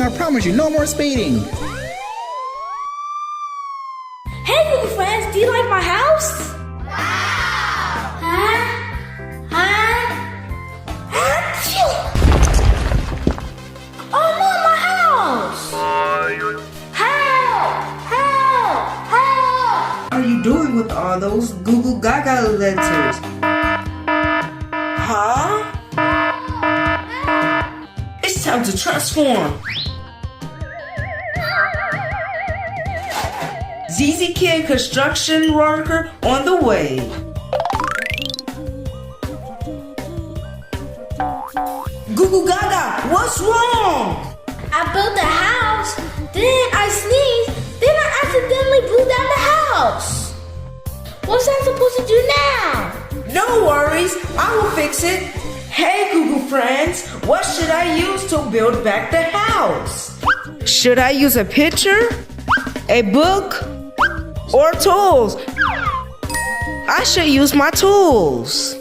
I promise you, no more speeding. Hey, Goo Goo friends, do you like my house? Huh? Achoo! Oh no, my house! Help! What are you doing with all those Goo Goo Gaga letters? Huh? It's time to transform. ZZ Kid construction worker on the way. Goo Goo Gaga, what's wrong? I built a house, then I sneezed, then I accidentally blew down the house. What's I supposed to do now? No worries, I will fix it. Hey Goo Goo friends, what should I use to build back the house? Should I use a picture, a book, or tools? I should use my tools.